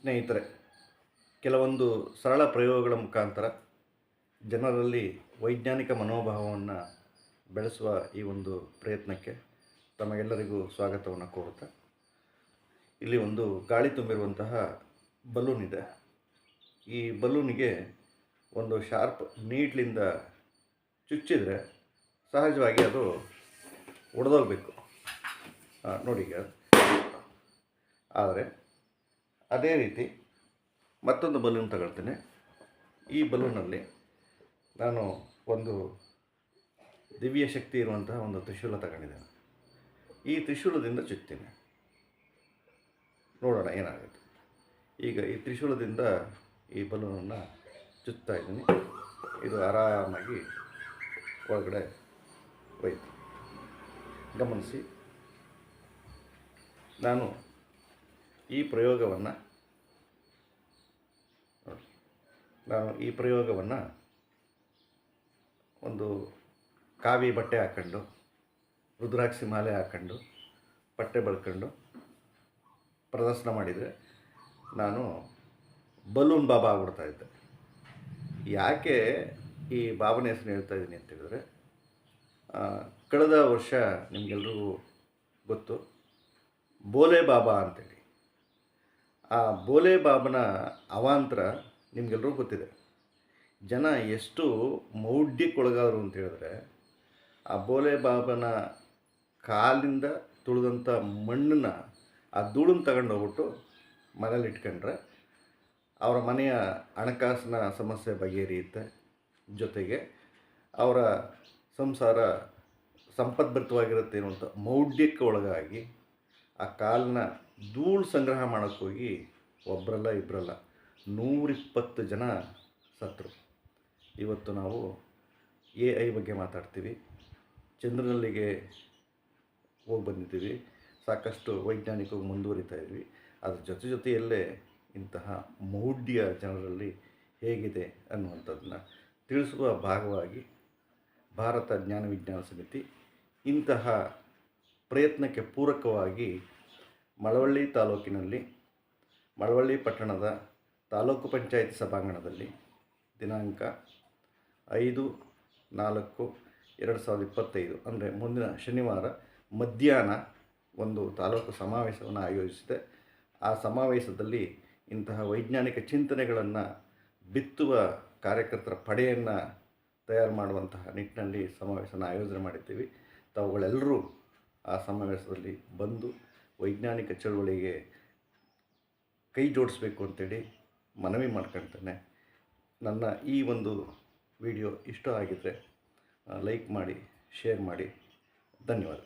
ಸ್ನೇಹಿತರೆ, ಕೆಲವೊಂದು ಸರಳ ಪ್ರಯೋಗಗಳ ಮುಖಾಂತರ ಜನರಲ್ಲಿ ವೈಜ್ಞಾನಿಕ ಮನೋಭಾವವನ್ನು ಬೆಳೆಸುವ ಈ ಒಂದು ಪ್ರಯತ್ನಕ್ಕೆ ತಮಗೆಲ್ಲರಿಗೂ ಸ್ವಾಗತವನ್ನು ಕೋರುತ್ತಾ, ಇಲ್ಲಿ ಒಂದು ಗಾಳಿ ತುಂಬಿರುವಂತಹ ಬಲೂನ್ ಇದೆ. ಈ ಬಲೂನಿಗೆ ಒಂದು ಶಾರ್ಪ್ ನೀಡ್ಲಿಂದ ಚುಚ್ಚಿದರೆ ಸಹಜವಾಗಿ ಅದು ಒಡೆದೋಗಬೇಕು. ನೋಡಿ ಈಗ. ಆದರೆ ಅದೇ ರೀತಿ ಮತ್ತೊಂದು ಬಲೂನ್ ತಗೊಳ್ತೇನೆ. ಈ ಬಲೂನಲ್ಲಿ ನಾನು ಒಂದು ದಿವ್ಯ ಶಕ್ತಿ ಇರುವಂತಹ ಒಂದು ತ್ರಿಶೂಲ ತಗೊಂಡಿದ್ದೇನೆ. ಈ ತ್ರಿಶೂಲದಿಂದ ಚುಚ್ತೀನಿ, ನೋಡೋಣ ಏನಾಗುತ್ತೆ. ಈಗ ಈ ತ್ರಿಶೂಲದಿಂದ ಈ ಬಲೂನನ್ನು ಚುಚ್ತಾ ಇದ್ದೀನಿ. ಇದು ಆರಾಮಾಗಿ ಒಳಗಡೆ ಹೋಯ್ತು. ಗಮನಿಸಿ, ನಾನು ಈ ಪ್ರಯೋಗವನ್ನು ಒಂದು ಕಾವಿ ಬಟ್ಟೆ ಹಾಕ್ಕೊಂಡು, ರುದ್ರಾಕ್ಷಿ ಮಾಲೆ ಹಾಕ್ಕೊಂಡು, ಬಟ್ಟೆ ಬಳ್ಕೊಂಡು ಪ್ರದರ್ಶನ ಮಾಡಿದರೆ ನಾನು ಬಲೂನ್ ಬಾಬಾ ಆಗ್ಬಿಡ್ತಾ ಇದ್ದೆ. ಯಾಕೆ ಈ ಬಾಬನ ಹೆಸರು ಹೇಳ್ತಾ ಇದ್ದೀನಿ ಅಂತ ಹೇಳಿದ್ರೆ, ಕಳೆದ ವರ್ಷ ನಿಮಗೆಲ್ರಿಗೂ ಗೊತ್ತು, ಬೋಲೆ ಬಾಬಾ ಅಂತೇಳಿ. ಆ ಬೋಲೆ ಬಾಬನ ಅವಾಂತರ ನಿಮಗೆಲ್ಲರಿಗೂ ಗೊತ್ತಿದೆ. ಜನ ಎಷ್ಟು ಮೌಢ್ಯಕ್ಕೊಳಗಾದರು ಅಂತ ಹೇಳಿದ್ರೆ, ಆ ಬೋಲೆ ಬಾಬನ ಕಾಲಿಂದ ತುಳಿದಂಥ ಮಣ್ಣನ್ನು, ಆ ಧೂಳನ್ನು ತಗೊಂಡು ಹೋಗ್ಬಿಟ್ಟು ಮನೇಲಿ ಇಟ್ಕೊಂಡ್ರೆ ಅವರ ಮನೆಯ ಹಣಕಾಸಿನ ಸಮಸ್ಯೆ ಬಗೆಹರಿಯುತ್ತೆ. ಜೊತೆಗೆ ಅವರ ಸಂಸಾರ ಸಂಪದ್ಭರಿತವಾಗಿರುತ್ತೆ ಅನ್ನುವಂಥ ಮೌಢ್ಯಕ್ಕೆ ಒಳಗಾಗಿ ಆ ಕಾಲನ್ನ ಧೂಳು ಸಂಗ್ರಹ ಮಾಡೋಕ್ಕೋಗಿ ಒಬ್ಬರಲ್ಲ ಇಬ್ಬರಲ್ಲ 120 ಜನ ಸತ್ತರು. ಇವತ್ತು ನಾವು AI ಬಗ್ಗೆ ಮಾತಾಡ್ತೀವಿ, ಚಂದ್ರನಲ್ಲಿಗೆ ಹೋಗಿ ಬಂದಿದ್ದೀವಿ, ಸಾಕಷ್ಟು ವೈಜ್ಞಾನಿಕವಾಗಿ ಮುಂದುವರಿತಾ ಇದ್ವಿ. ಅದ್ರ ಜೊತೆಯಲ್ಲೇ ಇಂತಹ ಮೌಢ್ಯ ಜನರಲ್ಲಿ ಹೇಗಿದೆ ಅನ್ನುವಂಥದ್ದನ್ನ ತಿಳಿಸುವ ಭಾಗವಾಗಿ ಭಾರತ ಜ್ಞಾನ ವಿಜ್ಞಾನ ಸಮಿತಿ ಇಂತಹ ಪ್ರಯತ್ನಕ್ಕೆ ಪೂರಕವಾಗಿ ಮಳವಳ್ಳಿ ತಾಲೂಕಿನಲ್ಲಿ, ಮಳವಳ್ಳಿ ಪಟ್ಟಣದ ತಾಲೂಕು ಪಂಚಾಯತ್ ಸಭಾಂಗಣದಲ್ಲಿ ದಿನಾಂಕ 5/4/2025 ಅಂದರೆ ಮುಂದಿನ ಶನಿವಾರ ಮಧ್ಯಾಹ್ನ ಒಂದು ತಾಲೂಕು ಸಮಾವೇಶವನ್ನು ಆಯೋಜಿಸಿದೆ. ಆ ಸಮಾವೇಶದಲ್ಲಿ ಇಂತಹ ವೈಜ್ಞಾನಿಕ ಚಿಂತನೆಗಳನ್ನು ಬಿತ್ತುವ ಕಾರ್ಯಕರ್ತರ ಪಡೆಯನ್ನು ತಯಾರು ಮಾಡುವಂತಹ ನಿಟ್ಟಿನಲ್ಲಿ ಸಮಾವೇಶನ ಆಯೋಜನೆ ಮಾಡಿದ್ದೀವಿ. ತಾವುಗಳೆಲ್ಲರೂ ಆ ಸಮಾವೇಶದಲ್ಲಿ ಬಂದು ವೈಜ್ಞಾನಿಕ ಚಳುವಳಿಗೆ ಕೈ ಜೋಡಿಸ್ಬೇಕು ಅಂತೇಳಿ ಮನವಿ ಮಾಡ್ಕೊಳ್ತೇನೆ. ನನ್ನ ಈ ಒಂದು ವಿಡಿಯೋ ಇಷ್ಟ ಆಗಿದ್ದರೆ ಲೈಕ್ ಮಾಡಿ, ಶೇರ್ ಮಾಡಿ. ಧನ್ಯವಾದ.